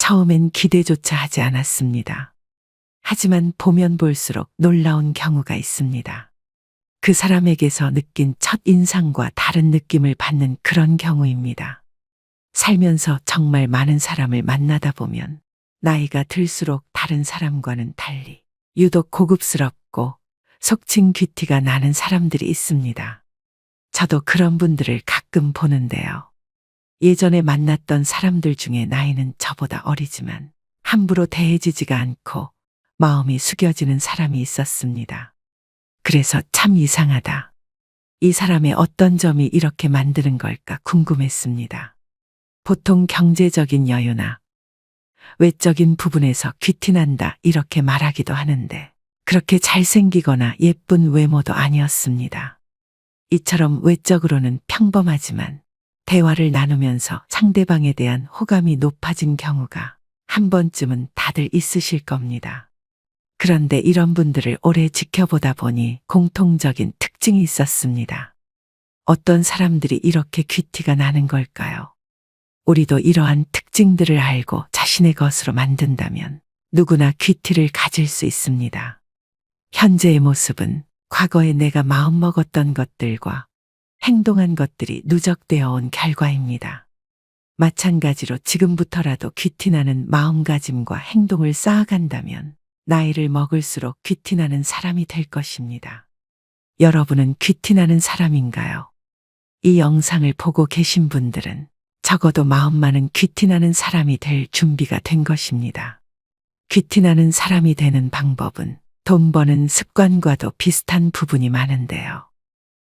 처음엔 기대조차 하지 않았습니다. 하지만 보면 볼수록 놀라운 경우가 있습니다. 그 사람에게서 느낀 첫 인상과 다른 느낌을 받는 그런 경우입니다. 살면서 정말 많은 사람을 만나다 보면 나이가 들수록 다른 사람과는 달리 유독 고급스럽고 속칭 귀티가 나는 사람들이 있습니다. 저도 그런 분들을 가끔 보는데요. 예전에 만났던 사람들 중에 나이는 저보다 어리지만 함부로 대해지지가 않고 마음이 숙여지는 사람이 있었습니다. 그래서 참 이상하다. 이 사람의 어떤 점이 이렇게 만드는 걸까 궁금했습니다. 보통 경제적인 여유나 외적인 부분에서 귀티난다 이렇게 말하기도 하는데 그렇게 잘생기거나 예쁜 외모도 아니었습니다. 이처럼 외적으로는 평범하지만 대화를 나누면서 상대방에 대한 호감이 높아진 경우가 한 번쯤은 다들 있으실 겁니다. 그런데 이런 분들을 오래 지켜보다 보니 공통적인 특징이 있었습니다. 어떤 사람들이 이렇게 귀티가 나는 걸까요? 우리도 이러한 특징들을 알고 자신의 것으로 만든다면 누구나 귀티를 가질 수 있습니다. 현재의 모습은 과거에 내가 마음먹었던 것들과 행동한 것들이 누적되어 온 결과입니다. 마찬가지로 지금부터라도 귀티나는 마음가짐과 행동을 쌓아간다면 나이를 먹을수록 귀티나는 사람이 될 것입니다. 여러분은 귀티나는 사람인가요? 이 영상을 보고 계신 분들은 적어도 마음만은 귀티나는 사람이 될 준비가 된 것입니다. 귀티나는 사람이 되는 방법은 돈 버는 습관과도 비슷한 부분이 많은데요.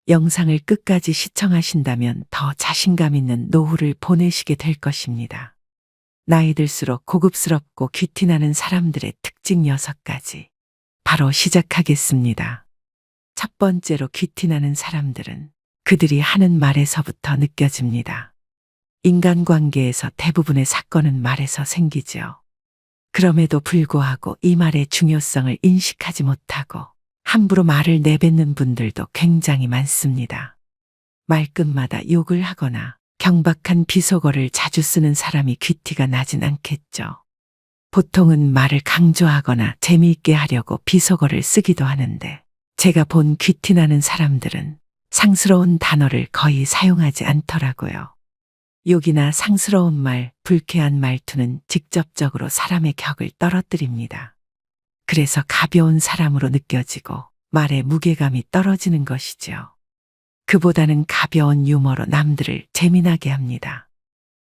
영상을 끝까지 시청하신다면 더 자신감 있는 노후를 보내시게 될 것입니다. 나이 들수록 고급스럽고 귀티나는 사람들의 특징 6가지. 바로 시작하겠습니다. 첫 번째로 귀티나는 사람들은 그들이 하는 말에서부터 느껴집니다. 인간관계에서 대부분의 사건은 말에서 생기죠. 그럼에도 불구하고 이 말의 중요성을 인식하지 못하고 함부로 말을 내뱉는 분들도 굉장히 많습니다. 말끝마다 욕을 하거나 경박한 비속어를 자주 쓰는 사람이 귀티가 나진 않겠죠. 보통은 말을 강조하거나 재미있게 하려고 비속어를 쓰기도 하는데 제가 본 귀티나는 사람들은 상스러운 단어를 거의 사용하지 않더라고요. 욕이나 상스러운 말, 불쾌한 말투는 직접적으로 사람의 격을 떨어뜨립니다. 그래서 가벼운 사람으로 느껴지고 말의 무게감이 떨어지는 것이죠. 그보다는 가벼운 유머로 남들을 재미나게 합니다.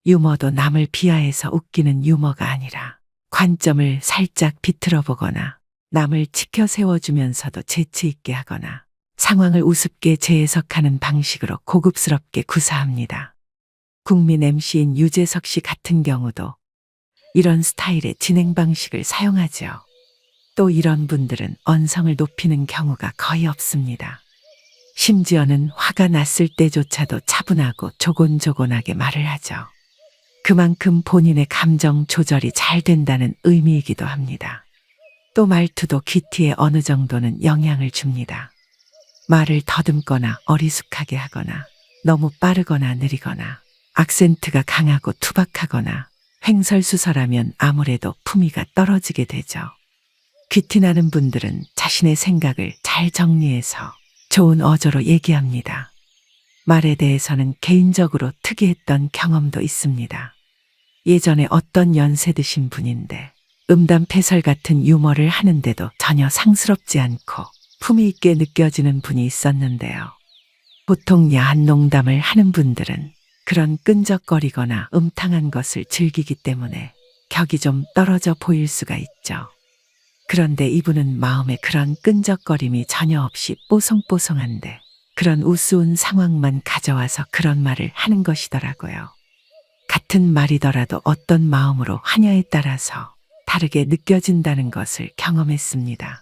유머도 남을 비하해서 웃기는 유머가 아니라 관점을 살짝 비틀어 보거나 남을 치켜 세워주면서도 재치 있게 하거나 상황을 우습게 재해석하는 방식으로 고급스럽게 구사합니다. 국민 MC인 유재석 씨 같은 경우도 이런 스타일의 진행 방식을 사용하죠. 또 이런 분들은 언성을 높이는 경우가 거의 없습니다. 심지어는 화가 났을 때조차도 차분하고 조곤조곤하게 말을 하죠. 그만큼 본인의 감정 조절이 잘 된다는 의미이기도 합니다. 또 말투도 귀티에 어느 정도는 영향을 줍니다. 말을 더듬거나 어리숙하게 하거나 너무 빠르거나 느리거나 악센트가 강하고 투박하거나 횡설수설하면 아무래도 품위가 떨어지게 되죠. 귀티나는 분들은 자신의 생각을 잘 정리해서 좋은 어조로 얘기합니다. 말에 대해서는 개인적으로 특이했던 경험도 있습니다. 예전에 어떤 연세 드신 분인데 음담패설 같은 유머를 하는데도 전혀 상스럽지 않고 품위 있게 느껴지는 분이 있었는데요. 보통 야한 농담을 하는 분들은 그런 끈적거리거나 음탕한 것을 즐기기 때문에 격이 좀 떨어져 보일 수가 있죠. 그런데 이분은 마음에 그런 끈적거림이 전혀 없이 뽀송뽀송한데 그런 우스운 상황만 가져와서 그런 말을 하는 것이더라고요. 같은 말이더라도 어떤 마음으로 하냐에 따라서 다르게 느껴진다는 것을 경험했습니다.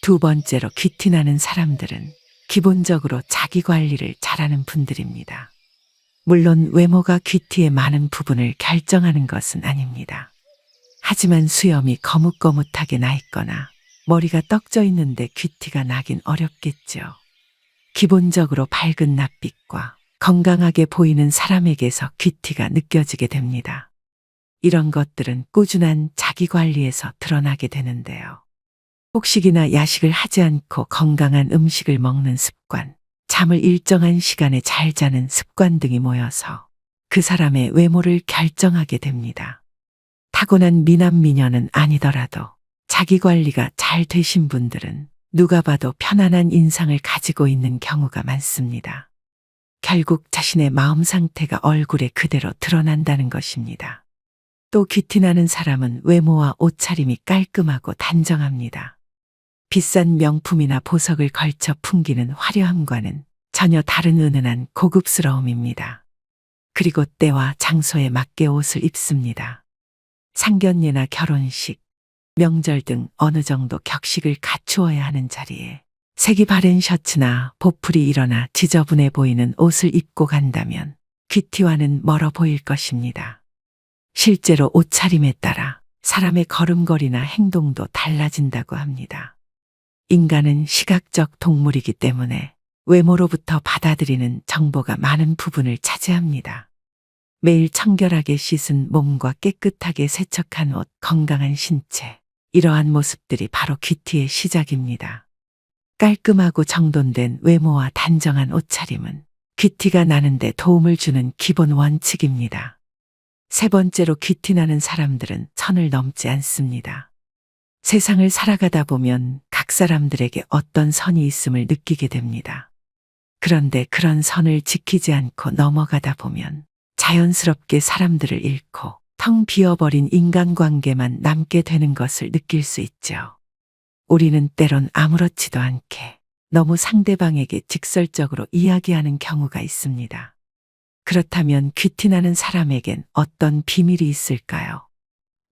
두 번째로 귀티나는 사람들은 기본적으로 자기 관리를 잘하는 분들입니다. 물론 외모가 귀티의 많은 부분을 결정하는 것은 아닙니다. 하지만 수염이 거뭇거뭇하게 나 있거나 머리가 떡져 있는데 귀티가 나긴 어렵겠죠. 기본적으로 밝은 낯빛과 건강하게 보이는 사람에게서 귀티가 느껴지게 됩니다. 이런 것들은 꾸준한 자기 관리에서 드러나게 되는데요. 폭식이나 야식을 하지 않고 건강한 음식을 먹는 습관, 잠을 일정한 시간에 잘 자는 습관 등이 모여서 그 사람의 외모를 결정하게 됩니다. 타고난 미남 미녀는 아니더라도 자기 관리가 잘 되신 분들은 누가 봐도 편안한 인상을 가지고 있는 경우가 많습니다. 결국 자신의 마음 상태가 얼굴에 그대로 드러난다는 것입니다. 또 귀티나는 사람은 외모와 옷차림이 깔끔하고 단정합니다. 비싼 명품이나 보석을 걸쳐 풍기는 화려함과는 전혀 다른 은은한 고급스러움입니다. 그리고 때와 장소에 맞게 옷을 입습니다. 상견례나 결혼식, 명절 등 어느 정도 격식을 갖추어야 하는 자리에 색이 바랜 셔츠나 보풀이 일어나 지저분해 보이는 옷을 입고 간다면 귀티와는 멀어 보일 것입니다. 실제로 옷차림에 따라 사람의 걸음걸이나 행동도 달라진다고 합니다. 인간은 시각적 동물이기 때문에 외모로부터 받아들이는 정보가 많은 부분을 차지합니다. 매일 청결하게 씻은 몸과 깨끗하게 세척한 옷, 건강한 신체, 이러한 모습들이 바로 귀티의 시작입니다. 깔끔하고 정돈된 외모와 단정한 옷차림은 귀티가 나는데 도움을 주는 기본 원칙입니다. 세 번째로 귀티나는 사람들은 선을 넘지 않습니다. 세상을 살아가다 보면 각 사람들에게 어떤 선이 있음을 느끼게 됩니다. 그런데 그런 선을 지키지 않고 넘어가다 보면 자연스럽게 사람들을 잃고 텅 비어버린 인간관계만 남게 되는 것을 느낄 수 있죠. 우리는 때론 아무렇지도 않게 너무 상대방에게 직설적으로 이야기하는 경우가 있습니다. 그렇다면 귀티나는 사람에겐 어떤 비밀이 있을까요?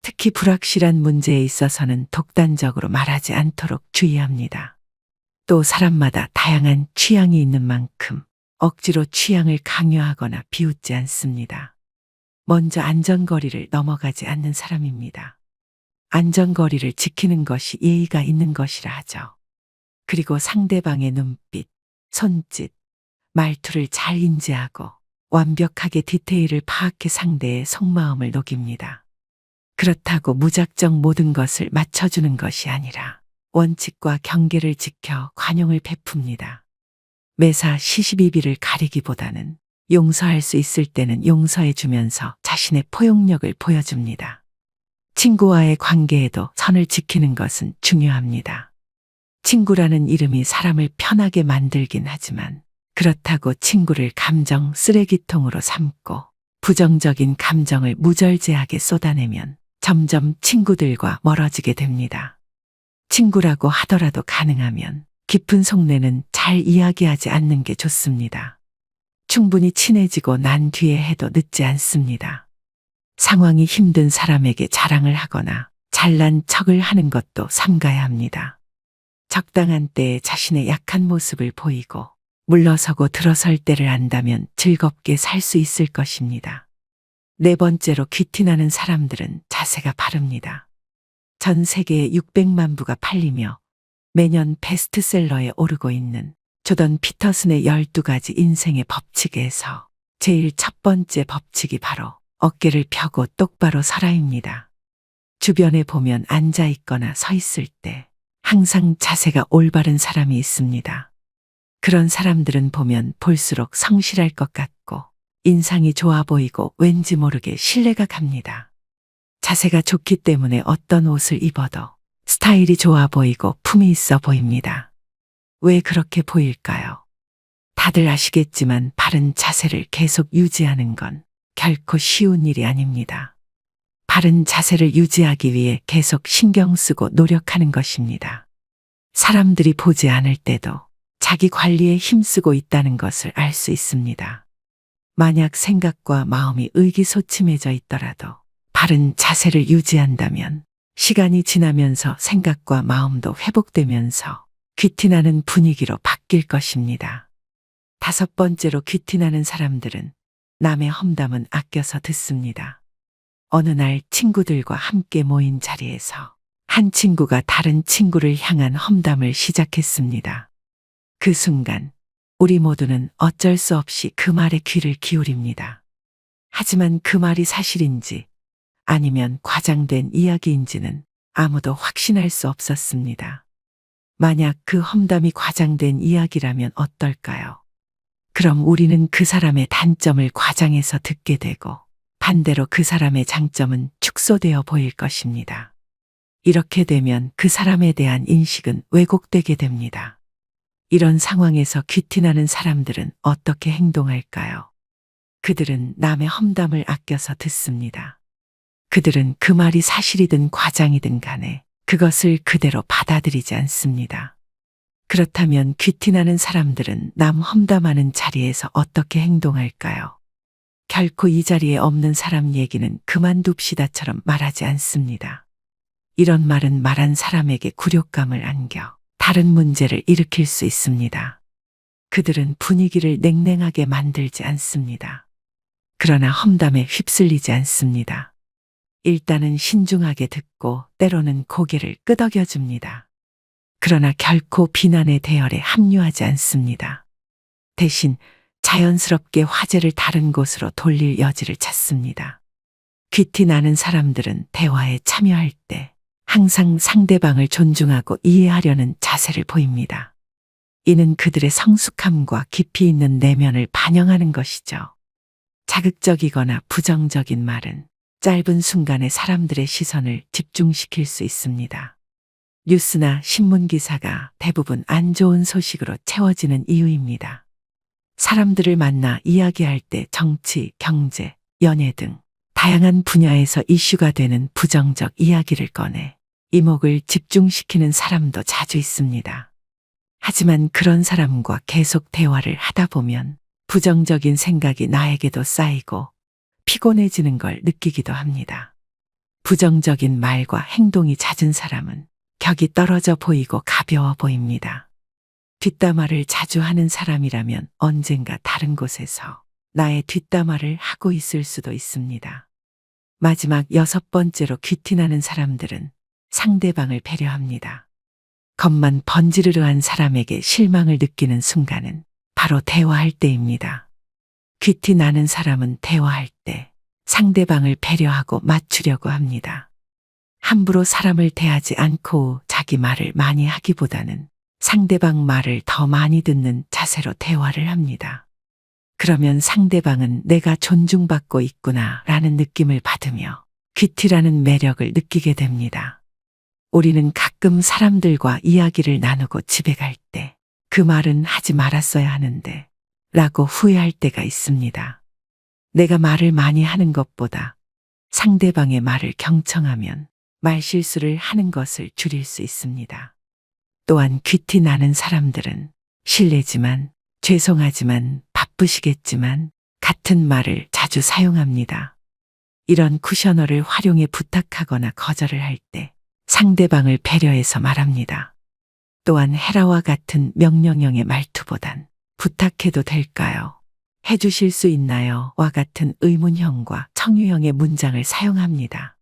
특히 불확실한 문제에 있어서는 독단적으로 말하지 않도록 주의합니다. 또 사람마다 다양한 취향이 있는 만큼 억지로 취향을 강요하거나 비웃지 않습니다. 먼저 안전거리를 넘어가지 않는 사람입니다. 안전거리를 지키는 것이 예의가 있는 것이라 하죠. 그리고 상대방의 눈빛, 손짓, 말투를 잘 인지하고 완벽하게 디테일을 파악해 상대의 속마음을 녹입니다. 그렇다고 무작정 모든 것을 맞춰주는 것이 아니라 원칙과 경계를 지켜 관용을 베풉니다. 매사 시시비비를 가리기보다는 용서할 수 있을 때는 용서해 주면서 자신의 포용력을 보여줍니다. 친구와의 관계에도 선을 지키는 것은 중요합니다. 친구라는 이름이 사람을 편하게 만들긴 하지만 그렇다고 친구를 감정 쓰레기통으로 삼고 부정적인 감정을 무절제하게 쏟아내면 점점 친구들과 멀어지게 됩니다. 친구라고 하더라도 가능하면 깊은 속내는 잘 이야기하지 않는 게 좋습니다. 충분히 친해지고 난 뒤에 해도 늦지 않습니다. 상황이 힘든 사람에게 자랑을 하거나 잘난 척을 하는 것도 삼가야 합니다. 적당한 때에 자신의 약한 모습을 보이고 물러서고 들어설 때를 안다면 즐겁게 살 수 있을 것입니다. 네 번째로 귀티나는 사람들은 자세가 바릅니다. 전 세계에 600만 부가 팔리며 매년 베스트셀러에 오르고 있는 조던 피터슨의 12가지 인생의 법칙에서 제일 첫 번째 법칙이 바로 어깨를 펴고 똑바로 서라입니다. 주변에 보면 앉아 있거나 서 있을 때 항상 자세가 올바른 사람이 있습니다. 그런 사람들은 보면 볼수록 성실할 것 같고 인상이 좋아 보이고 왠지 모르게 신뢰가 갑니다. 자세가 좋기 때문에 어떤 옷을 입어도 스타일이 좋아 보이고 품이 있어 보입니다. 왜 그렇게 보일까요? 다들 아시겠지만 바른 자세를 계속 유지하는 건 결코 쉬운 일이 아닙니다. 바른 자세를 유지하기 위해 계속 신경 쓰고 노력하는 것입니다. 사람들이 보지 않을 때도 자기 관리에 힘쓰고 있다는 것을 알 수 있습니다. 만약 생각과 마음이 의기소침해져 있더라도 바른 자세를 유지한다면 시간이 지나면서 생각과 마음도 회복되면서 귀티나는 분위기로 바뀔 것입니다. 다섯 번째로 귀티나는 사람들은 남의 험담은 아껴서 듣습니다. 어느 날 친구들과 함께 모인 자리에서 한 친구가 다른 친구를 향한 험담을 시작했습니다. 그 순간 우리 모두는 어쩔 수 없이 그 말에 귀를 기울입니다. 하지만 그 말이 사실인지 아니면 과장된 이야기인지는 아무도 확신할 수 없었습니다. 만약 그 험담이 과장된 이야기라면 어떨까요? 그럼 우리는 그 사람의 단점을 과장해서 듣게 되고 반대로 그 사람의 장점은 축소되어 보일 것입니다. 이렇게 되면 그 사람에 대한 인식은 왜곡되게 됩니다. 이런 상황에서 귀티나는 사람들은 어떻게 행동할까요? 그들은 남의 험담을 아껴서 듣습니다. 그들은 그 말이 사실이든 과장이든 간에 그것을 그대로 받아들이지 않습니다. 그렇다면 귀티나는 사람들은 남 험담하는 자리에서 어떻게 행동할까요? 결코 이 자리에 없는 사람 얘기는 그만둡시다처럼 말하지 않습니다. 이런 말은 말한 사람에게 굴욕감을 안겨 다른 문제를 일으킬 수 있습니다. 그들은 분위기를 냉랭하게 만들지 않습니다. 그러나 험담에 휩쓸리지 않습니다. 일단은 신중하게 듣고 때로는 고개를 끄덕여줍니다. 그러나 결코 비난의 대열에 합류하지 않습니다. 대신 자연스럽게 화제를 다른 곳으로 돌릴 여지를 찾습니다. 귀티 나는 사람들은 대화에 참여할 때 항상 상대방을 존중하고 이해하려는 자세를 보입니다. 이는 그들의 성숙함과 깊이 있는 내면을 반영하는 것이죠. 자극적이거나 부정적인 말은 짧은 순간에 사람들의 시선을 집중시킬 수 있습니다. 뉴스나 신문 기사가 대부분 안 좋은 소식으로 채워지는 이유입니다. 사람들을 만나 이야기할 때 정치, 경제, 연예 등 다양한 분야에서 이슈가 되는 부정적 이야기를 꺼내 이목을 집중시키는 사람도 자주 있습니다. 하지만 그런 사람과 계속 대화를 하다 보면 부정적인 생각이 나에게도 쌓이고 피곤해지는 걸 느끼기도 합니다. 부정적인 말과 행동이 잦은 사람은 격이 떨어져 보이고 가벼워 보입니다. 뒷담화를 자주 하는 사람이라면 언젠가 다른 곳에서 나의 뒷담화를 하고 있을 수도 있습니다. 마지막 6번째로 귀티나는 사람들은 상대방을 배려합니다. 겉만 번지르르한 사람에게 실망을 느끼는 순간은 바로 대화할 때입니다. 귀티나는 사람은 대화할 때 상대방을 배려하고 맞추려고 합니다. 함부로 사람을 대하지 않고 자기 말을 많이 하기보다는 상대방 말을 더 많이 듣는 자세로 대화를 합니다. 그러면 상대방은 내가 존중받고 있구나 라는 느낌을 받으며 귀티라는 매력을 느끼게 됩니다. 우리는 가끔 사람들과 이야기를 나누고 집에 갈 때 그 말은 하지 말았어야 하는데 라고 후회할 때가 있습니다. 내가 말을 많이 하는 것보다 상대방의 말을 경청하면 말실수를 하는 것을 줄일 수 있습니다. 또한 귀티 나는 사람들은 실례지만 죄송하지만 바쁘시겠지만 같은 말을 자주 사용합니다. 이런 쿠셔너를 활용해 부탁하거나 거절을 할 때 상대방을 배려해서 말합니다. 또한 해라와 같은 명령형의 말투보단 부탁해도 될까요? 해주실 수 있나요? 와 같은 의문형과 청유형의 문장을 사용합니다.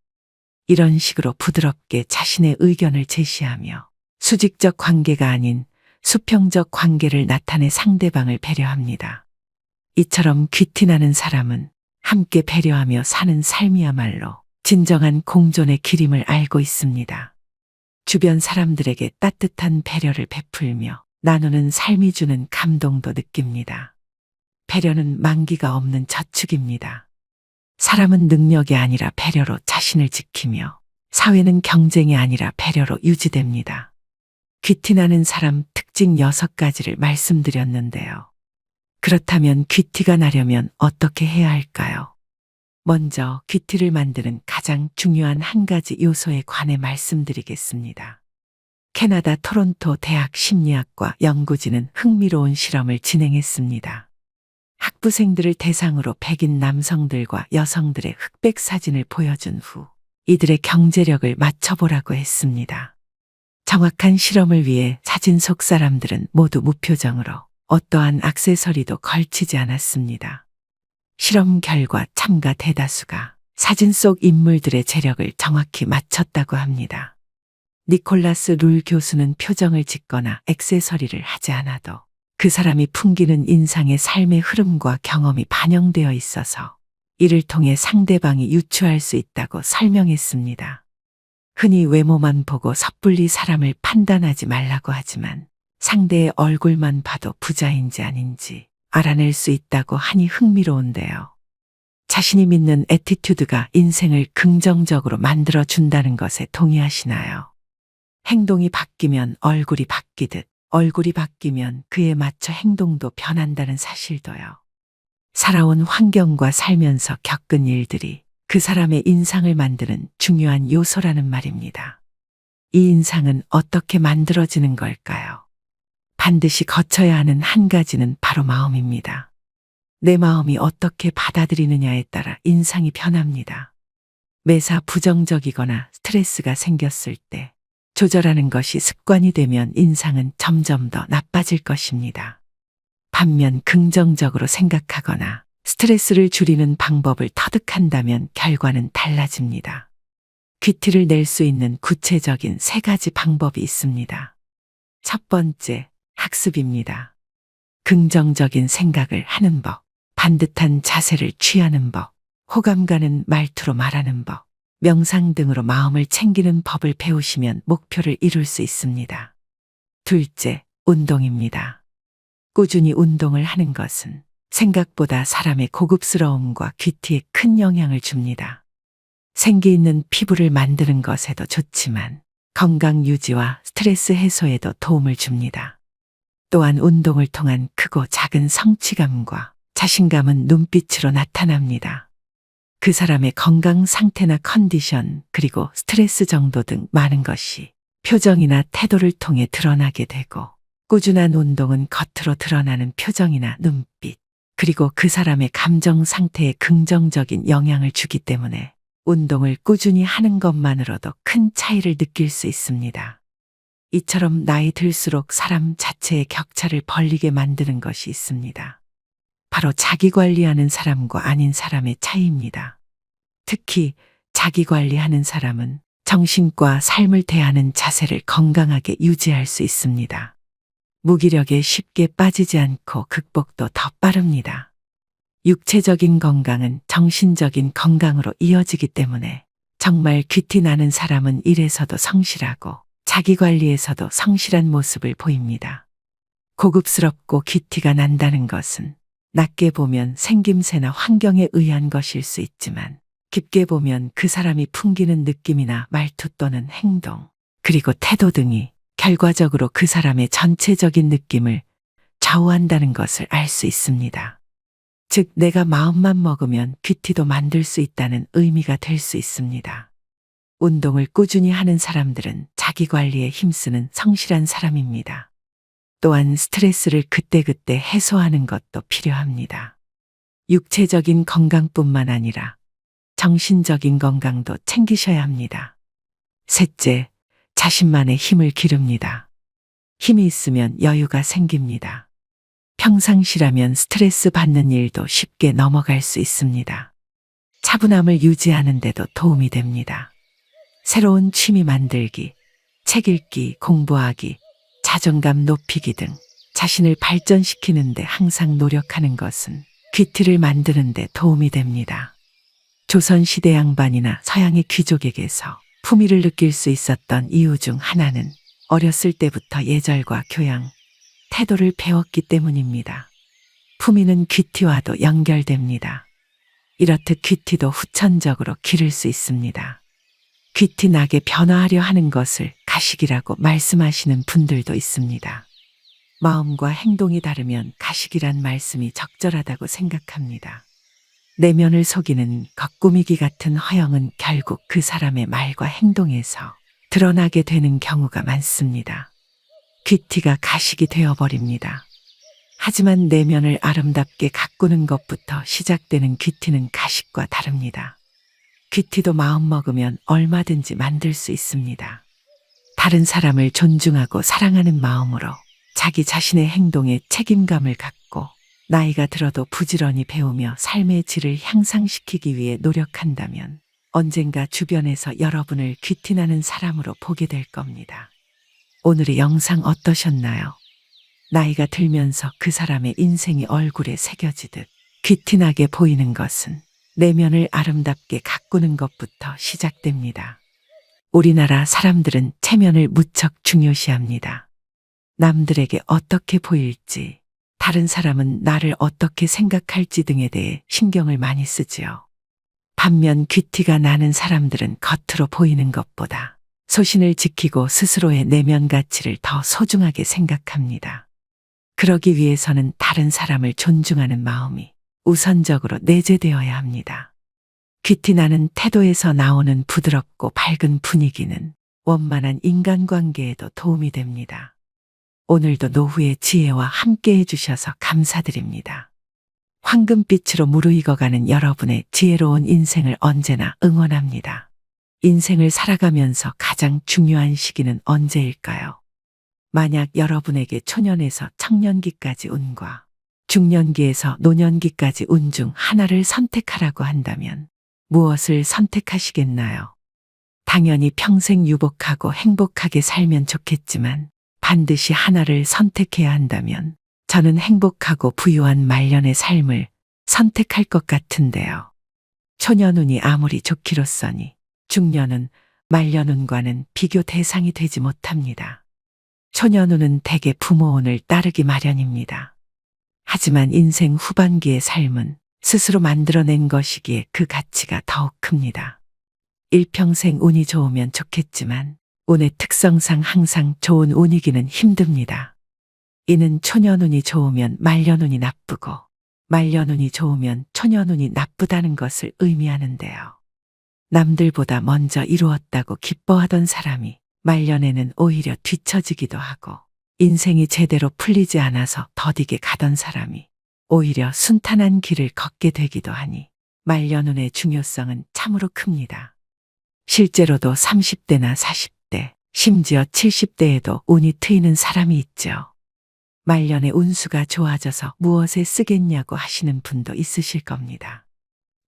이런 식으로 부드럽게 자신의 의견을 제시하며 수직적 관계가 아닌 수평적 관계를 나타내 상대방을 배려합니다. 이처럼 귀티나는 사람은 함께 배려하며 사는 삶이야말로 진정한 공존의 길임을 알고 있습니다. 주변 사람들에게 따뜻한 배려를 베풀며 나누는 삶이 주는 감동도 느낍니다. 배려는 만기가 없는 저축입니다. 사람은 능력이 아니라 배려로 자신을 지키며 사회는 경쟁이 아니라 배려로 유지됩니다. 귀티나는 사람 특징 6가지를 말씀드렸는데요. 그렇다면 귀티가 나려면 어떻게 해야 할까요? 먼저 귀티를 만드는 가장 중요한 한 가지 요소에 관해 말씀드리겠습니다. 캐나다 토론토 대학 심리학과 연구진은 흥미로운 실험을 진행했습니다. 학부생들을 대상으로 백인 남성들과 여성들의 흑백 사진을 보여준 후 이들의 경제력을 맞춰보라고 했습니다. 정확한 실험을 위해 사진 속 사람들은 모두 무표정으로 어떠한 액세서리도 걸치지 않았습니다. 실험 결과 참가 대다수가 사진 속 인물들의 재력을 정확히 맞췄다고 합니다. 니콜라스 룰 교수는 표정을 짓거나 액세서리를 하지 않아도 그 사람이 풍기는 인상의 삶의 흐름과 경험이 반영되어 있어서 이를 통해 상대방이 유추할 수 있다고 설명했습니다. 흔히 외모만 보고 섣불리 사람을 판단하지 말라고 하지만 상대의 얼굴만 봐도 부자인지 아닌지 알아낼 수 있다고 하니 흥미로운데요. 자신이 믿는 애티튜드가 인생을 긍정적으로 만들어 준다는 것에 동의하시나요? 행동이 바뀌면 얼굴이 바뀌듯 얼굴이 바뀌면 그에 맞춰 행동도 변한다는 사실도요. 살아온 환경과 살면서 겪은 일들이 그 사람의 인상을 만드는 중요한 요소라는 말입니다. 이 인상은 어떻게 만들어지는 걸까요? 반드시 거쳐야 하는 한 가지는 바로 마음입니다. 내 마음이 어떻게 받아들이느냐에 따라 인상이 변합니다. 매사 부정적이거나 스트레스가 생겼을 때 조절하는 것이 습관이 되면 인상은 점점 더 나빠질 것입니다. 반면 긍정적으로 생각하거나 스트레스를 줄이는 방법을 터득한다면 결과는 달라집니다. 퀴티를 낼 수 있는 구체적인 3가지 방법이 있습니다. 첫 번째, 학습입니다. 긍정적인 생각을 하는 법, 반듯한 자세를 취하는 법, 호감 가는 말투로 말하는 법, 명상 등으로 마음을 챙기는 법을 배우시면 목표를 이룰 수 있습니다. 둘째, 운동입니다. 꾸준히 운동을 하는 것은 생각보다 사람의 고급스러움과 퀴티에 큰 영향을 줍니다. 생기 있는 피부를 만드는 것에도 좋지만 건강 유지와 스트레스 해소에도 도움을 줍니다. 또한 운동을 통한 크고 작은 성취감과 자신감은 눈빛으로 나타납니다. 그 사람의 건강 상태나 컨디션 그리고 스트레스 정도 등 많은 것이 표정이나 태도를 통해 드러나게 되고 꾸준한 운동은 겉으로 드러나는 표정이나 눈빛 그리고 그 사람의 감정 상태에 긍정적인 영향을 주기 때문에 운동을 꾸준히 하는 것만으로도 큰 차이를 느낄 수 있습니다. 이처럼 나이 들수록 사람 자체의 격차를 벌리게 만드는 것이 있습니다. 바로 자기 관리하는 사람과 아닌 사람의 차이입니다. 특히 자기 관리하는 사람은 정신과 삶을 대하는 자세를 건강하게 유지할 수 있습니다. 무기력에 쉽게 빠지지 않고 극복도 더 빠릅니다. 육체적인 건강은 정신적인 건강으로 이어지기 때문에 정말 퀴티 나는 사람은 일에서도 성실하고 자기 관리에서도 성실한 모습을 보입니다. 고급스럽고 퀴티가 난다는 것은 낮게 보면 생김새나 환경에 의한 것일 수 있지만 깊게 보면 그 사람이 풍기는 느낌이나 말투 또는 행동, 그리고 태도 등이 결과적으로 그 사람의 전체적인 느낌을 좌우한다는 것을 알 수 있습니다. 즉, 내가 마음만 먹으면 퀴티도 만들 수 있다는 의미가 될 수 있습니다. 운동을 꾸준히 하는 사람들은 자기 관리에 힘쓰는 성실한 사람입니다. 또한 스트레스를 그때그때 해소하는 것도 필요합니다. 육체적인 건강뿐만 아니라 정신적인 건강도 챙기셔야 합니다. 셋째, 자신만의 힘을 기릅니다. 힘이 있으면 여유가 생깁니다. 평상시라면 스트레스 받는 일도 쉽게 넘어갈 수 있습니다. 차분함을 유지하는 데도 도움이 됩니다. 새로운 취미 만들기, 책 읽기, 공부하기, 자존감 높이기 등 자신을 발전시키는 데 항상 노력하는 것은 퀴티를 만드는 데 도움이 됩니다. 조선시대 양반이나 서양의 귀족에게서 품위를 느낄 수 있었던 이유 중 하나는 어렸을 때부터 예절과 교양, 태도를 배웠기 때문입니다. 품위는 퀴티와도 연결됩니다. 이렇듯 퀴티도 후천적으로 기를 수 있습니다. 퀴티 나게 변화하려 하는 것을 가식이라고 말씀하시는 분들도 있습니다. 마음과 행동이 다르면 가식이란 말씀이 적절하다고 생각합니다. 내면을 속이는 겉꾸미기 같은 허영은 결국 그 사람의 말과 행동에서 드러나게 되는 경우가 많습니다. 퀴티가 가식이 되어버립니다. 하지만 내면을 아름답게 가꾸는 것부터 시작되는 퀴티는 가식과 다릅니다. 퀴티도 마음먹으면 얼마든지 만들 수 있습니다. 다른 사람을 존중하고 사랑하는 마음으로 자기 자신의 행동에 책임감을 갖고 나이가 들어도 부지런히 배우며 삶의 질을 향상시키기 위해 노력한다면 언젠가 주변에서 여러분을 퀴티나는 사람으로 보게 될 겁니다. 오늘의 영상 어떠셨나요? 나이가 들면서 그 사람의 인생이 얼굴에 새겨지듯 퀴티나게 보이는 것은 내면을 아름답게 가꾸는 것부터 시작됩니다. 우리나라 사람들은 체면을 무척 중요시합니다. 남들에게 어떻게 보일지, 다른 사람은 나를 어떻게 생각할지 등에 대해 신경을 많이 쓰지요. 반면 귀티가 나는 사람들은 겉으로 보이는 것보다 소신을 지키고 스스로의 내면 가치를 더 소중하게 생각합니다. 그러기 위해서는 다른 사람을 존중하는 마음이 우선적으로 내재되어야 합니다. 귀티 나는 태도에서 나오는 부드럽고 밝은 분위기는 원만한 인간관계에도 도움이 됩니다. 오늘도 노후의 지혜와 함께 해주셔서 감사드립니다. 황금빛으로 무르익어가는 여러분의 지혜로운 인생을 언제나 응원합니다. 인생을 살아가면서 가장 중요한 시기는 언제일까요? 만약 여러분에게 초년에서 청년기까지 운과 중년기에서 노년기까지 운 중 하나를 선택하라고 한다면 무엇을 선택하시겠나요? 당연히 평생 유복하고 행복하게 살면 좋겠지만 반드시 하나를 선택해야 한다면 저는 행복하고 부유한 말년의 삶을 선택할 것 같은데요. 초년운이 아무리 좋기로써니 중년은 말년운과는 비교 대상이 되지 못합니다. 초년운은 대개 부모운을 따르기 마련입니다. 하지만 인생 후반기의 삶은 스스로 만들어낸 것이기에 그 가치가 더욱 큽니다. 일평생 운이 좋으면 좋겠지만 운의 특성상 항상 좋은 운이기는 힘듭니다. 이는 초년운이 좋으면 말년운이 나쁘고 말년운이 좋으면 초년운이 나쁘다는 것을 의미하는데요. 남들보다 먼저 이루었다고 기뻐하던 사람이 말년에는 오히려 뒤처지기도 하고 인생이 제대로 풀리지 않아서 더디게 가던 사람이 오히려 순탄한 길을 걷게 되기도 하니 말년운의 중요성은 참으로 큽니다. 실제로도 30대나 40대, 심지어 70대에도 운이 트이는 사람이 있죠. 말년의 운수가 좋아져서 무엇에 쓰겠냐고 하시는 분도 있으실 겁니다.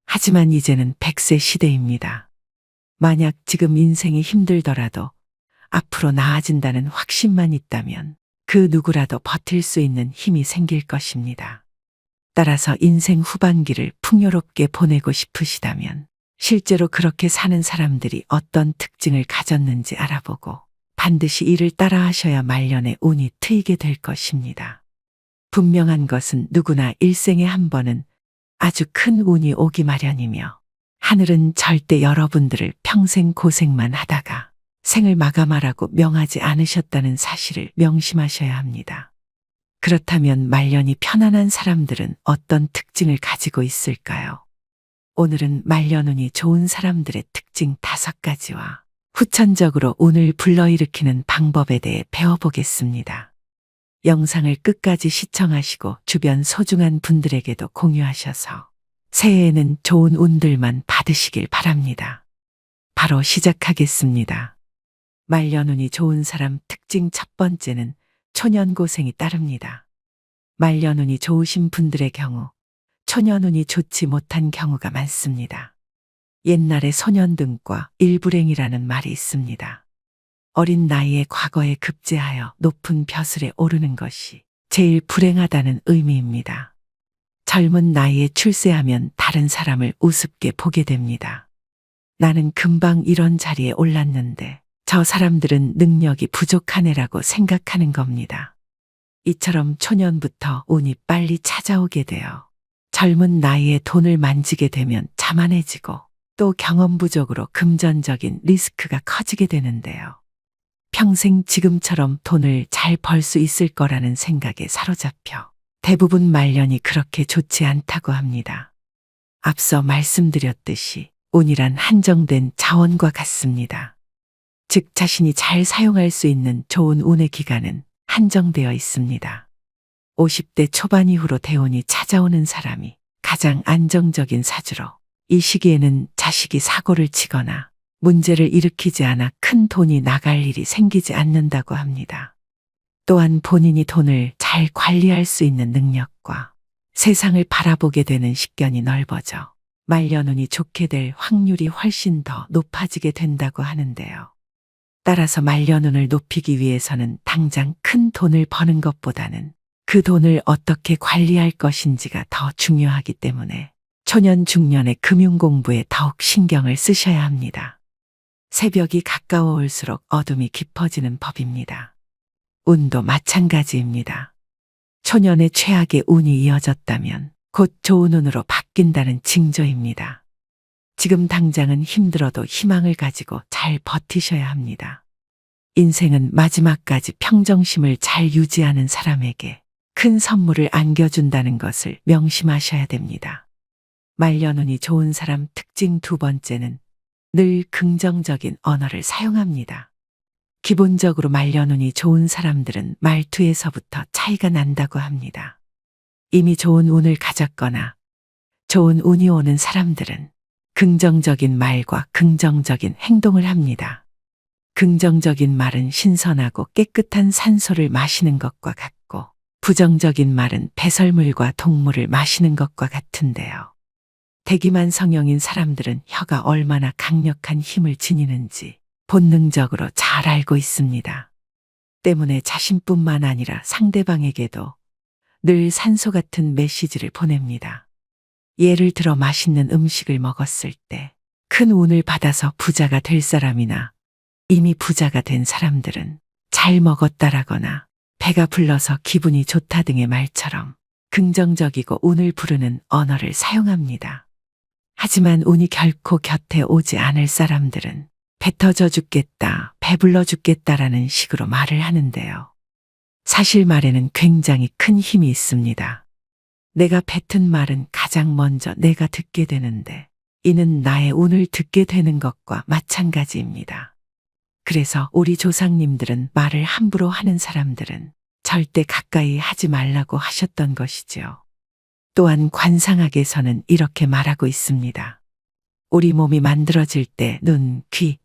하지만 이제는 100세 시대입니다. 만약 지금 인생이 힘들더라도 앞으로 나아진다는 확신만 있다면 그 누구라도 버틸 수 있는 힘이 생길 것입니다. 따라서 인생 후반기를 풍요롭게 보내고 싶으시다면 실제로 그렇게 사는 사람들이 어떤 특징을 가졌는지 알아보고 반드시 이를 따라 하셔야 말년에 운이 트이게 될 것입니다. 분명한 것은 누구나 일생에 한 번은 아주 큰 운이 오기 마련이며 하늘은 절대 여러분들을 평생 고생만 하다가 생을 마감하라고 명하지 않으셨다는 사실을 명심하셔야 합니다. 그렇다면 말년이 편안한 사람들은 어떤 특징을 가지고 있을까요? 오늘은 말년운이 좋은 사람들의 특징 5가지와 후천적으로 운을 불러일으키는 방법에 대해 배워보겠습니다. 영상을 끝까지 시청하시고 주변 소중한 분들에게도 공유하셔서 새해에는 좋은 운들만 받으시길 바랍니다. 바로 시작하겠습니다. 말년운이 좋은 사람 특징 첫 번째는 초년고생이 따릅니다. 말년운이 좋으신 분들의 경우 초년운이 좋지 못한 경우가 많습니다. 옛날에 소년등과 일불행이라는 말이 있습니다. 어린 나이에 과거에 급제하여 높은 벼슬에 오르는 것이 제일 불행하다는 의미입니다. 젊은 나이에 출세하면 다른 사람을 우습게 보게 됩니다. 나는 금방 이런 자리에 올랐는데 저 사람들은 능력이 부족한 애라고 생각하는 겁니다. 이처럼 초년부터 운이 빨리 찾아오게 되어 젊은 나이에 돈을 만지게 되면 자만해지고 또 경험 부족으로 금전적인 리스크가 커지게 되는데요. 평생 지금처럼 돈을 잘 벌 수 있을 거라는 생각에 사로잡혀 대부분 말년이 그렇게 좋지 않다고 합니다. 앞서 말씀드렸듯이 운이란 한정된 자원과 같습니다. 즉 자신이 잘 사용할 수 있는 좋은 운의 기간은 한정되어 있습니다. 50대 초반 이후로 대운이 찾아오는 사람이 가장 안정적인 사주로 이 시기에는 자식이 사고를 치거나 문제를 일으키지 않아 큰 돈이 나갈 일이 생기지 않는다고 합니다. 또한 본인이 돈을 잘 관리할 수 있는 능력과 세상을 바라보게 되는 식견이 넓어져 말년운이 좋게 될 확률이 훨씬 더 높아지게 된다고 하는데요. 따라서 말년운을 높이기 위해서는 당장 큰 돈을 버는 것보다는 그 돈을 어떻게 관리할 것인지가 더 중요하기 때문에 초년 중년의 금융 공부에 더욱 신경을 쓰셔야 합니다. 새벽이 가까워올수록 어둠이 깊어지는 법입니다. 운도 마찬가지입니다. 초년의 최악의 운이 이어졌다면 곧 좋은 운으로 바뀐다는 징조입니다. 지금 당장은 힘들어도 희망을 가지고 잘 버티셔야 합니다. 인생은 마지막까지 평정심을 잘 유지하는 사람에게 큰 선물을 안겨준다는 것을 명심하셔야 됩니다. 말년운이 좋은 사람 특징 두 번째는 늘 긍정적인 언어를 사용합니다. 기본적으로 말년운이 좋은 사람들은 말투에서부터 차이가 난다고 합니다. 이미 좋은 운을 가졌거나 좋은 운이 오는 사람들은 긍정적인 말과 긍정적인 행동을 합니다. 긍정적인 말은 신선하고 깨끗한 산소를 마시는 것과 같고 부정적인 말은 배설물과 동물을 마시는 것과 같은데요. 대기만 성형인 사람들은 혀가 얼마나 강력한 힘을 지니는지 본능적으로 잘 알고 있습니다. 때문에 자신뿐만 아니라 상대방에게도 늘 산소 같은 메시지를 보냅니다. 예를 들어 맛있는 음식을 먹었을 때 큰 운을 받아서 부자가 될 사람이나 이미 부자가 된 사람들은 잘 먹었다라거나 배가 불러서 기분이 좋다 등의 말처럼 긍정적이고 운을 부르는 언어를 사용합니다. 하지만 운이 결코 곁에 오지 않을 사람들은 배 터져 죽겠다, 배불러 죽겠다라는 식으로 말을 하는데요. 사실 말에는 굉장히 큰 힘이 있습니다. 내가 뱉은 말은 가장 먼저 내가 듣게 되는데 이는 나의 운을 듣게 되는 것과 마찬가지입니다. 그래서 우리 조상님들은 말을 함부로 하는 사람들은 절대 가까이 하지 말라고 하셨던 것이지요. 또한 관상학에서는 이렇게 말하고 있습니다. 우리 몸이 만들어질 때 눈, 귀,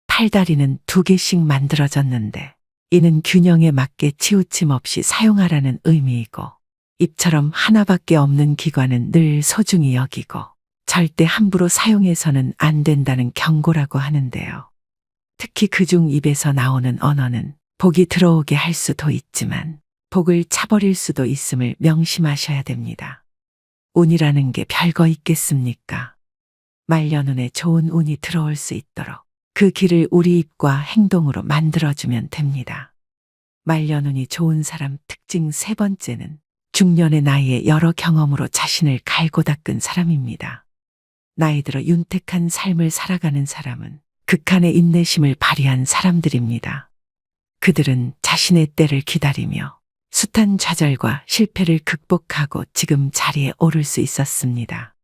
팔다리는 2개씩 만들어졌는데 이는 균형에 맞게 치우침 없이 사용하라는 의미이고 입처럼 하나밖에 없는 기관은 늘 소중히 여기고 절대 함부로 사용해서는 안 된다는 경고라고 하는데요. 특히 그중 입에서 나오는 언어는 복이 들어오게 할 수도 있지만 복을 차버릴 수도 있음을 명심하셔야 됩니다. 운이라는 게 별거 있겠습니까? 말년운에 좋은 운이 들어올 수 있도록 그 길을 우리 입과 행동으로 만들어주면 됩니다. 말년운이 좋은 사람 특징 세 번째는 중년의 나이에 여러 경험으로 자신을 갈고 닦은 사람입니다. 나이 들어 윤택한 삶을 살아가는 사람은 극한의 인내심을 발휘한 사람들입니다. 그들은 자신의 때를 기다리며 숱한 좌절과 실패를 극복하고 지금 자리에 오를 수 있었습니다.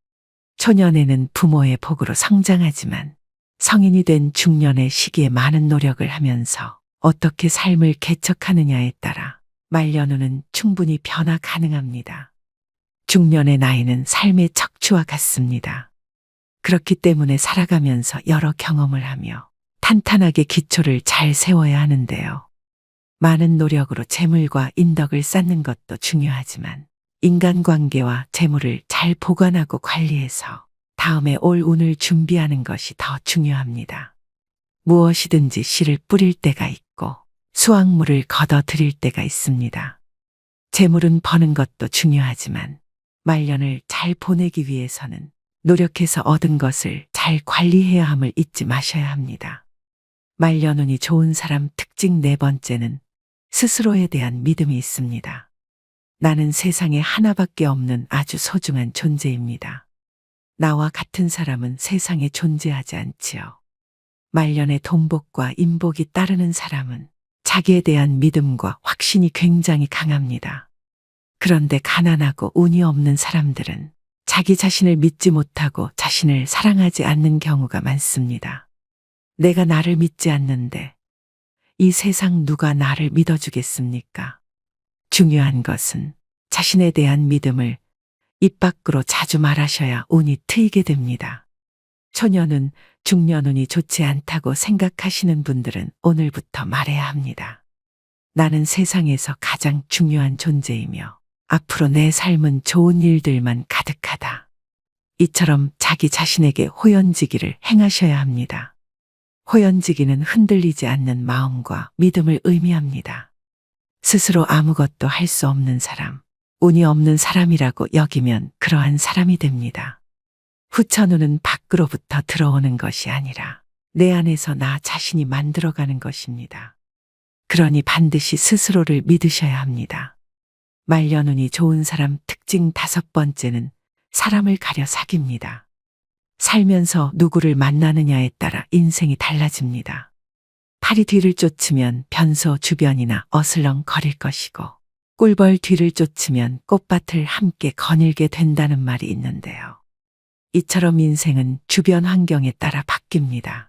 초년에는 부모의 복으로 성장하지만 성인이 된 중년의 시기에 많은 노력을 하면서 어떻게 삶을 개척하느냐에 따라 말년운은 충분히 변화 가능합니다. 중년의 나이는 삶의 척추와 같습니다. 그렇기 때문에 살아가면서 여러 경험을 하며 탄탄하게 기초를 잘 세워야 하는데요. 많은 노력으로 재물과 인덕을 쌓는 것도 중요하지만 인간관계와 재물을 잘 보관하고 관리해서 다음에 올 운을 준비하는 것이 더 중요합니다. 무엇이든지 씨를 뿌릴 때가 있고 수확물을 걷어 들일 때가 있습니다. 재물은 버는 것도 중요하지만 말년을 잘 보내기 위해서는 노력해서 얻은 것을 잘 관리해야 함을 잊지 마셔야 합니다. 말년운이 좋은 사람 특징 네 번째는 스스로에 대한 믿음이 있습니다. 나는 세상에 하나밖에 없는 아주 소중한 존재입니다. 나와 같은 사람은 세상에 존재하지 않지요. 말년에 돈복과 인복이 따르는 사람은 자기에 대한 믿음과 확신이 굉장히 강합니다. 그런데 가난하고 운이 없는 사람들은 자기 자신을 믿지 못하고 자신을 사랑하지 않는 경우가 많습니다. 내가 나를 믿지 않는데 이 세상 누가 나를 믿어주겠습니까? 중요한 것은 자신에 대한 믿음을 입 밖으로 자주 말하셔야 운이 트이게 됩니다. 초년운, 중년운이 좋지 않다고 생각하시는 분들은 오늘부터 말해야 합니다. 나는 세상에서 가장 중요한 존재이며 앞으로 내 삶은 좋은 일들만 가득하다. 이처럼 자기 자신에게 호연지기를 행하셔야 합니다. 호연지기는 흔들리지 않는 마음과 믿음을 의미합니다. 스스로 아무것도 할 수 없는 사람, 운이 없는 사람이라고 여기면 그러한 사람이 됩니다. 후천운은 밖으로부터 들어오는 것이 아니라 내 안에서 나 자신이 만들어가는 것입니다. 그러니 반드시 스스로를 믿으셔야 합니다. 말년운이 좋은 사람 특징 5번째는 사람을 가려 사귑니다. 살면서 누구를 만나느냐에 따라 인생이 달라집니다. 파리 뒤를 쫓으면 변소 주변이나 어슬렁 거릴 것이고 꿀벌 뒤를 쫓으면 꽃밭을 함께 거닐게 된다는 말이 있는데요. 이처럼 인생은 주변 환경에 따라 바뀝니다.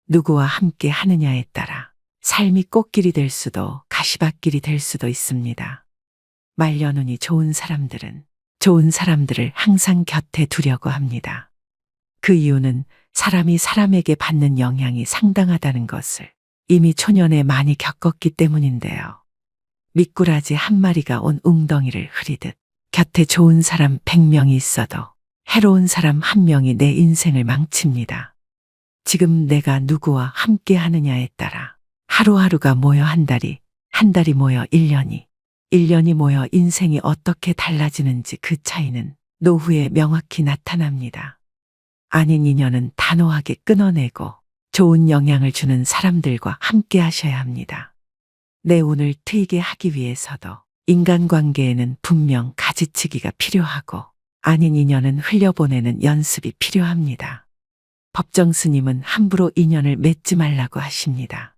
누구와 함께 하느냐에 따라 삶이 꽃길이 될 수도 가시밭길이 될 수도 있습니다. 말년운이 좋은 사람들은 좋은 사람들을 항상 곁에 두려고 합니다. 그 이유는 사람이 사람에게 받는 영향이 상당하다는 것을 이미 초년에 많이 겪었기 때문인데요. 미꾸라지 한 마리가 온 웅덩이를 흐리듯 곁에 좋은 사람 100명이 있어도 해로운 사람 1명이 내 인생을 망칩니다. 지금 내가 누구와 함께 하느냐에 따라 하루하루가 모여 한 달이 모여 1년이, 1년이 모여 인생이 어떻게 달라지는지 그 차이는 노후에 명확히 나타납니다. 아닌 인연은 단호하게 끊어내고 좋은 영향을 주는 사람들과 함께 하셔야 합니다. 내 운을 트이게 하기 위해서도 인간관계에는 분명 가지치기가 필요하고 아닌 인연은 흘려보내는 연습이 필요합니다. 법정 스님은 함부로 인연을 맺지 말라고 하십니다.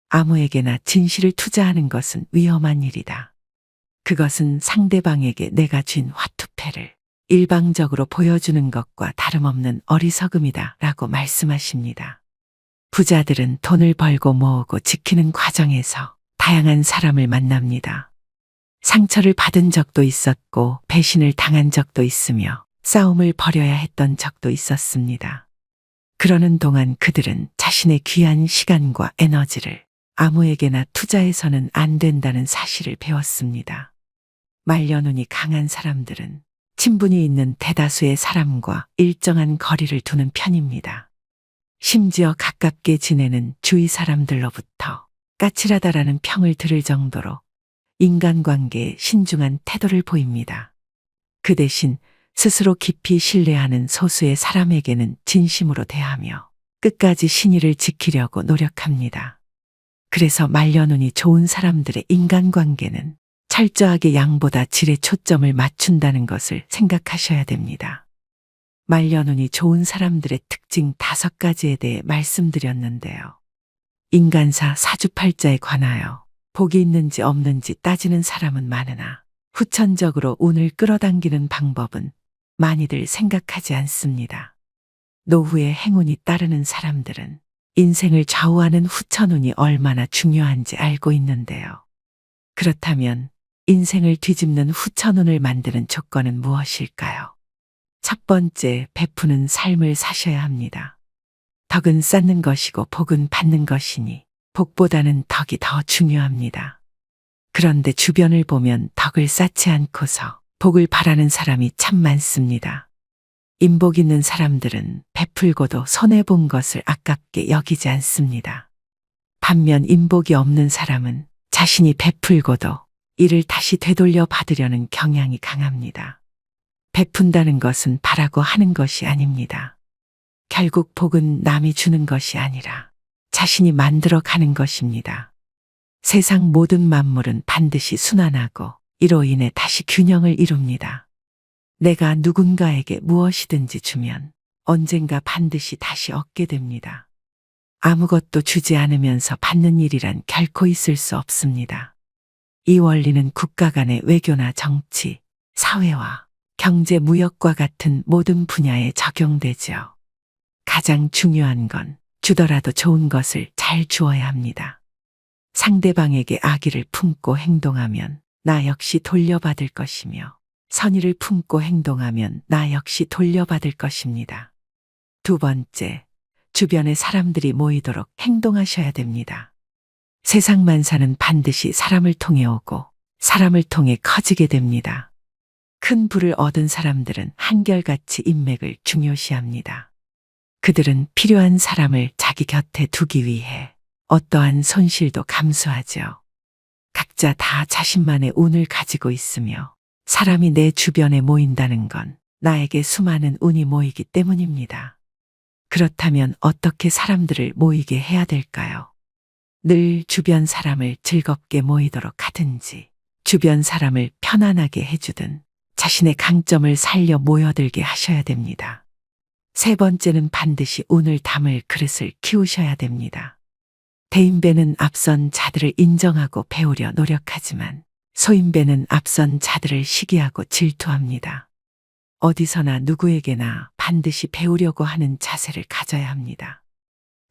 아무에게나 진실을 투자하는 것은 위험한 일이다. 그것은 상대방에게 내가 쥔 화투패를 일방적으로 보여주는 것과 다름없는 어리석음이다 라고 말씀하십니다. 부자들은 돈을 벌고 모으고 지키는 과정에서 다양한 사람을 만납니다. 상처를 받은 적도 있었고 배신을 당한 적도 있으며 싸움을 벌여야 했던 적도 있었습니다. 그러는 동안 그들은 자신의 귀한 시간과 에너지를 아무에게나 투자해서는 안 된다는 사실을 배웠습니다. 말년운이 강한 사람들은 친분이 있는 대다수의 사람과 일정한 거리를 두는 편입니다. 심지어 가깝게 지내는 주위 사람들로부터 까칠하다라는 평을 들을 정도로 인간관계에 신중한 태도를 보입니다. 그 대신 스스로 깊이 신뢰하는 소수의 사람에게는 진심으로 대하며 끝까지 신의를 지키려고 노력합니다. 그래서 말년운이 좋은 사람들의 인간관계는 철저하게 양보다 질에 초점을 맞춘다는 것을 생각하셔야 됩니다. 말년운이 좋은 사람들의 특징 5가지에 대해 말씀드렸는데요. 인간사 사주팔자에 관하여 복이 있는지 없는지 따지는 사람은 많으나 후천적으로 운을 끌어당기는 방법은 많이들 생각하지 않습니다. 노후에 행운이 따르는 사람들은 인생을 좌우하는 후천운이 얼마나 중요한지 알고 있는데요. 그렇다면 인생을 뒤집는 후천운을 만드는 조건은 무엇일까요? 첫 번째, 베푸는 삶을 사셔야 합니다. 덕은 쌓는 것이고 복은 받는 것이니 복보다는 덕이 더 중요합니다. 그런데 주변을 보면 덕을 쌓지 않고서 복을 바라는 사람이 참 많습니다. 인복 있는 사람들은 베풀고도 손해본 것을 아깝게 여기지 않습니다. 반면 인복이 없는 사람은 자신이 베풀고도 이를 다시 되돌려 받으려는 경향이 강합니다. 베푼다는 것은 바라고 하는 것이 아닙니다. 결국 복은 남이 주는 것이 아니라 자신이 만들어 가는 것입니다. 세상 모든 만물은 반드시 순환하고 이로 인해 다시 균형을 이룹니다. 내가 누군가에게 무엇이든지 주면 언젠가 반드시 다시 얻게 됩니다. 아무것도 주지 않으면서 받는 일이란 결코 있을 수 없습니다. 이 원리는 국가 간의 외교나 정치, 사회와 경제, 무역과 같은 모든 분야에 적용되죠. 가장 중요한 건 주더라도 좋은 것을 잘 주어야 합니다. 상대방에게 악의를 품고 행동하면 나 역시 돌려받을 것이며 선의를 품고 행동하면 나 역시 돌려받을 것입니다. 두 번째, 주변에 사람들이 모이도록 행동하셔야 됩니다. 세상 만사는 반드시 사람을 통해 오고 사람을 통해 커지게 됩니다. 큰 부를 얻은 사람들은 한결같이 인맥을 중요시합니다. 그들은 필요한 사람을 자기 곁에 두기 위해 어떠한 손실도 감수하죠. 각자 다 자신만의 운을 가지고 있으며 사람이 내 주변에 모인다는 건 나에게 수많은 운이 모이기 때문입니다. 그렇다면 어떻게 사람들을 모이게 해야 될까요? 늘 주변 사람을 즐겁게 모이도록 하든지, 주변 사람을 편안하게 해주든, 자신의 강점을 살려 모여들게 하셔야 됩니다. 세 번째는 반드시 운을 담을 그릇을 키우셔야 됩니다. 대인배는 앞선 자들을 인정하고 배우려 노력하지만 소인배는 앞선 자들을 시기하고 질투합니다. 어디서나 누구에게나 반드시 배우려고 하는 자세를 가져야 합니다.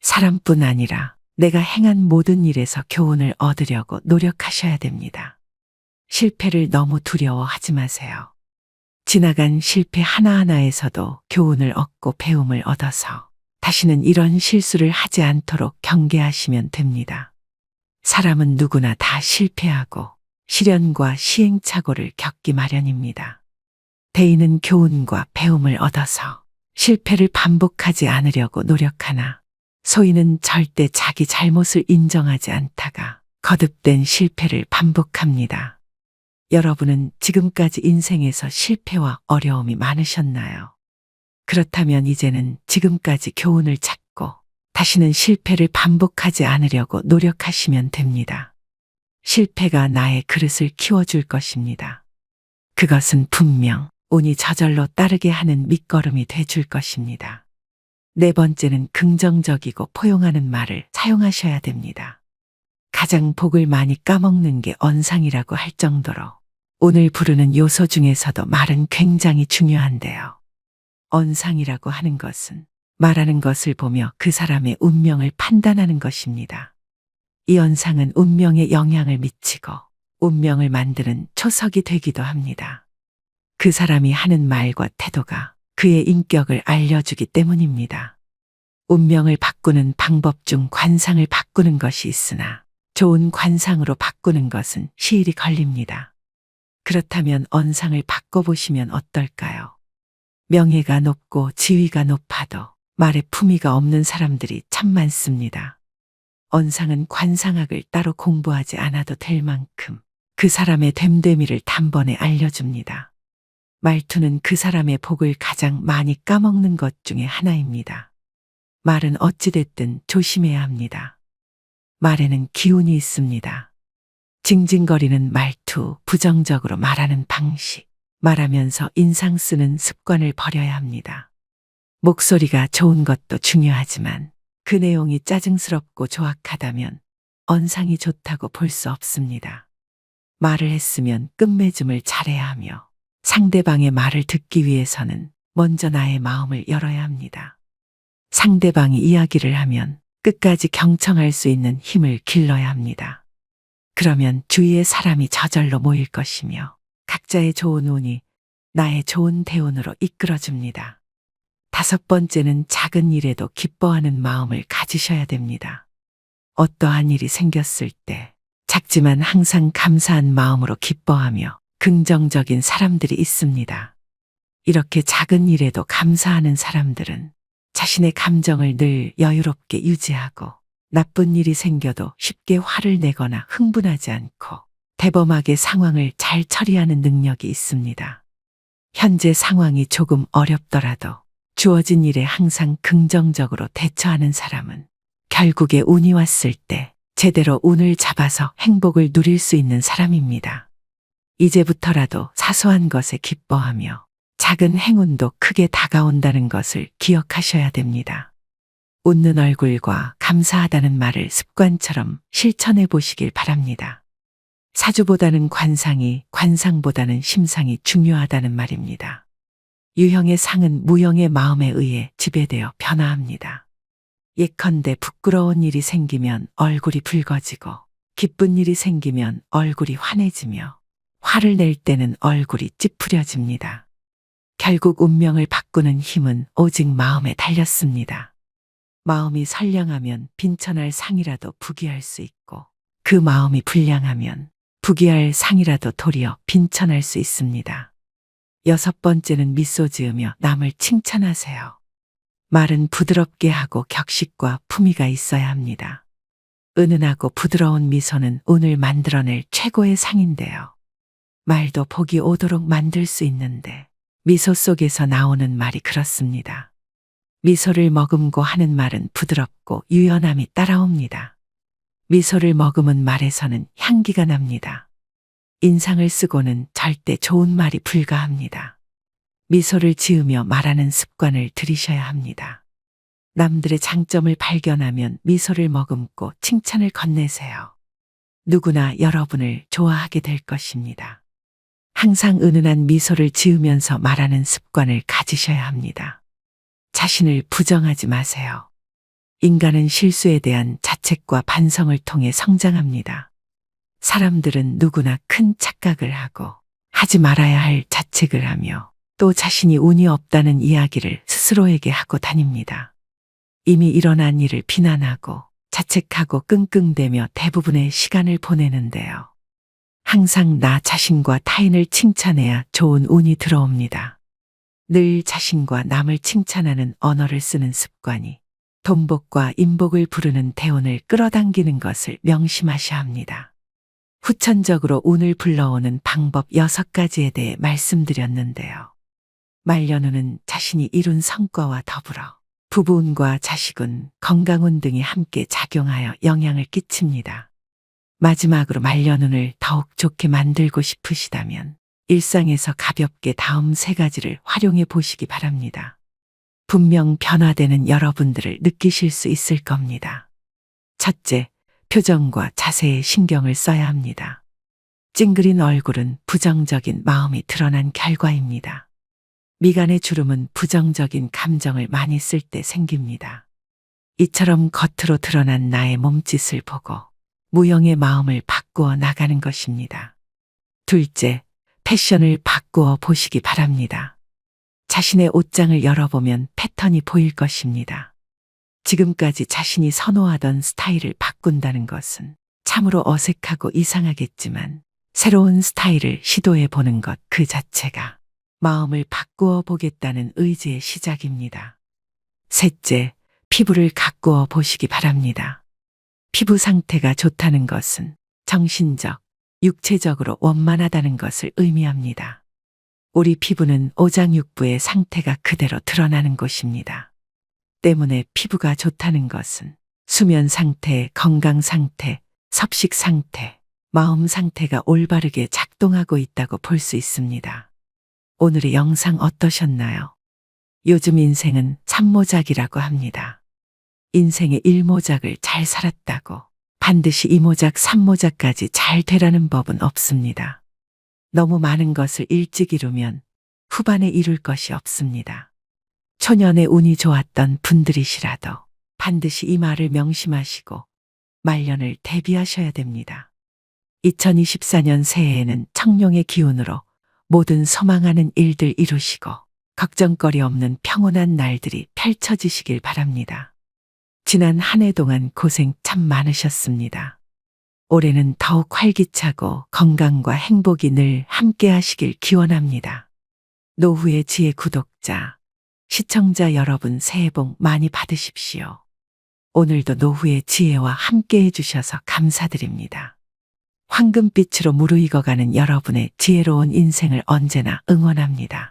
사람뿐 아니라 내가 행한 모든 일에서 교훈을 얻으려고 노력하셔야 됩니다. 실패를 너무 두려워하지 마세요. 지나간 실패 하나하나에서도 교훈을 얻고 배움을 얻어서 다시는 이런 실수를 하지 않도록 경계하시면 됩니다. 사람은 누구나 다 실패하고 시련과 시행착오를 겪기 마련입니다. 대인은 교훈과 배움을 얻어서 실패를 반복하지 않으려고 노력하나 소인은 절대 자기 잘못을 인정하지 않다가 거듭된 실패를 반복합니다. 여러분은 지금까지 인생에서 실패와 어려움이 많으셨나요? 그렇다면 이제는 지금까지 교훈을 찾고 다시는 실패를 반복하지 않으려고 노력하시면 됩니다. 실패가 나의 그릇을 키워줄 것입니다. 그것은 분명 운이 저절로 따르게 하는 밑거름이 돼줄 것입니다. 네 번째는 긍정적이고 포용하는 말을 사용하셔야 됩니다. 가장 복을 많이 까먹는 게 언상이라고 할 정도로 운을 부르는 요소 중에서도 말은 굉장히 중요한데요. 언상이라고 하는 것은 말하는 것을 보며 그 사람의 운명을 판단하는 것입니다. 이 언상은 운명에 영향을 미치고 운명을 만드는 초석이 되기도 합니다. 그 사람이 하는 말과 태도가 그의 인격을 알려주기 때문입니다. 운명을 바꾸는 방법 중 관상을 바꾸는 것이 있으나 좋은 관상으로 바꾸는 것은 시일이 걸립니다. 그렇다면 언상을 바꿔보시면 어떨까요? 명예가 높고 지위가 높아도 말에 품위가 없는 사람들이 참 많습니다. 언상은 관상학을 따로 공부하지 않아도 될 만큼 그 사람의 됨됨이를 단번에 알려줍니다. 말투는 그 사람의 복을 가장 많이 까먹는 것 중에 하나입니다. 말은 어찌됐든 조심해야 합니다. 말에는 기운이 있습니다. 징징거리는 말투, 부정적으로 말하는 방식, 말하면서 인상 쓰는 습관을 버려야 합니다. 목소리가 좋은 것도 중요하지만 그 내용이 짜증스럽고 조악하다면 언상이 좋다고 볼 수 없습니다. 말을 했으면 끝맺음을 잘해야 하며 상대방의 말을 듣기 위해서는 먼저 나의 마음을 열어야 합니다. 상대방이 이야기를 하면 끝까지 경청할 수 있는 힘을 길러야 합니다. 그러면 주위의 사람이 저절로 모일 것이며 각자의 좋은 운이 나의 좋은 대운으로 이끌어줍니다. 다섯 번째는 작은 일에도 기뻐하는 마음을 가지셔야 됩니다. 어떠한 일이 생겼을 때 작지만 항상 감사한 마음으로 기뻐하며 긍정적인 사람들이 있습니다. 이렇게 작은 일에도 감사하는 사람들은 자신의 감정을 늘 여유롭게 유지하고 나쁜 일이 생겨도 쉽게 화를 내거나 흥분하지 않고 대범하게 상황을 잘 처리하는 능력이 있습니다. 현재 상황이 조금 어렵더라도 주어진 일에 항상 긍정적으로 대처하는 사람은 결국에 운이 왔을 때 제대로 운을 잡아서 행복을 누릴 수 있는 사람입니다. 이제부터라도 사소한 것에 기뻐하며 작은 행운도 크게 다가온다는 것을 기억하셔야 됩니다. 웃는 얼굴과 감사하다는 말을 습관처럼 실천해 보시길 바랍니다. 사주보다는 관상이, 관상보다는 심상이 중요하다는 말입니다. 유형의 상은 무형의 마음에 의해 지배되어 변화합니다. 예컨대 부끄러운 일이 생기면 얼굴이 붉어지고 기쁜 일이 생기면 얼굴이 환해지며 화를 낼 때는 얼굴이 찌푸려집니다. 결국 운명을 바꾸는 힘은 오직 마음에 달렸습니다. 마음이 선량하면 빈천할 상이라도 부귀할 수 있고 그 마음이 불량하면 부귀할 상이라도 도리어 빈천할 수 있습니다. 여섯 번째는 미소 지으며 남을 칭찬하세요. 말은 부드럽게 하고 격식과 품위가 있어야 합니다. 은은하고 부드러운 미소는 운을 만들어낼 최고의 상인데요. 말도 복이 오도록 만들 수 있는데 미소 속에서 나오는 말이 그렇습니다. 미소를 머금고 하는 말은 부드럽고 유연함이 따라옵니다. 미소를 머금은 말에서는 향기가 납니다. 인상을 쓰고는 절대 좋은 말이 불가합니다. 미소를 지으며 말하는 습관을 들이셔야 합니다. 남들의 장점을 발견하면 미소를 머금고 칭찬을 건네세요. 누구나 여러분을 좋아하게 될 것입니다. 항상 은은한 미소를 지으면서 말하는 습관을 가지셔야 합니다. 자신을 부정하지 마세요. 인간은 실수에 대한 자책과 반성을 통해 성장합니다. 사람들은 누구나 큰 착각을 하고 하지 말아야 할 자책을 하며 또 자신이 운이 없다는 이야기를 스스로에게 하고 다닙니다. 이미 일어난 일을 비난하고 자책하고 끙끙대며 대부분의 시간을 보내는데요. 항상 나 자신과 타인을 칭찬해야 좋은 운이 들어옵니다. 늘 자신과 남을 칭찬하는 언어를 쓰는 습관이 돈복과 인복을 부르는 대운을 끌어당기는 것을 명심하셔야 합니다. 후천적으로 운을 불러오는 방법 6가지에 대해 말씀드렸는데요. 말년운은 자신이 이룬 성과와 더불어 부부운과 자식운, 건강운 등이 함께 작용하여 영향을 끼칩니다. 마지막으로 말년운을 더욱 좋게 만들고 싶으시다면 일상에서 가볍게 다음 3가지를 활용해 보시기 바랍니다. 분명 변화되는 여러분들을 느끼실 수 있을 겁니다. 첫째, 표정과 자세에 신경을 써야 합니다. 찡그린 얼굴은 부정적인 마음이 드러난 결과입니다. 미간의 주름은 부정적인 감정을 많이 쓸 때 생깁니다. 이처럼 겉으로 드러난 나의 몸짓을 보고 무형의 마음을 바꾸어 나가는 것입니다. 둘째, 패션을 바꾸어 보시기 바랍니다. 자신의 옷장을 열어보면 패턴이 보일 것입니다. 지금까지 자신이 선호하던 스타일을 바꾼다는 것은 참으로 어색하고 이상하겠지만 새로운 스타일을 시도해 보는 것 그 자체가 마음을 바꾸어 보겠다는 의지의 시작입니다. 셋째, 피부를 가꾸어 보시기 바랍니다. 피부 상태가 좋다는 것은 정신적, 육체적으로 원만하다는 것을 의미합니다. 우리 피부는 오장육부의 상태가 그대로 드러나는 곳입니다. 때문에 피부가 좋다는 것은 수면 상태, 건강 상태, 섭식 상태, 마음 상태가 올바르게 작동하고 있다고 볼 수 있습니다. 오늘의 영상 어떠셨나요? 요즘 인생은 3모작이라고 합니다. 인생의 1모작을 잘 살았다고 반드시 2모작, 3모작까지 잘 되라는 법은 없습니다. 너무 많은 것을 일찍 이루면 후반에 이룰 것이 없습니다. 초년에 운이 좋았던 분들이시라도 반드시 이 말을 명심하시고 말년을 대비하셔야 됩니다. 2024년 새해에는 청룡의 기운으로 모든 소망하는 일들 이루시고 걱정거리 없는 평온한 날들이 펼쳐지시길 바랍니다. 지난 한 해 동안 고생 참 많으셨습니다. 올해는 더욱 활기차고 건강과 행복이 늘 함께 하시길 기원합니다. 노후의 지혜 구독자, 시청자 여러분 새해 복 많이 받으십시오. 오늘도 노후의 지혜와 함께 해주셔서 감사드립니다. 황금빛으로 무르익어가는 여러분의 지혜로운 인생을 언제나 응원합니다.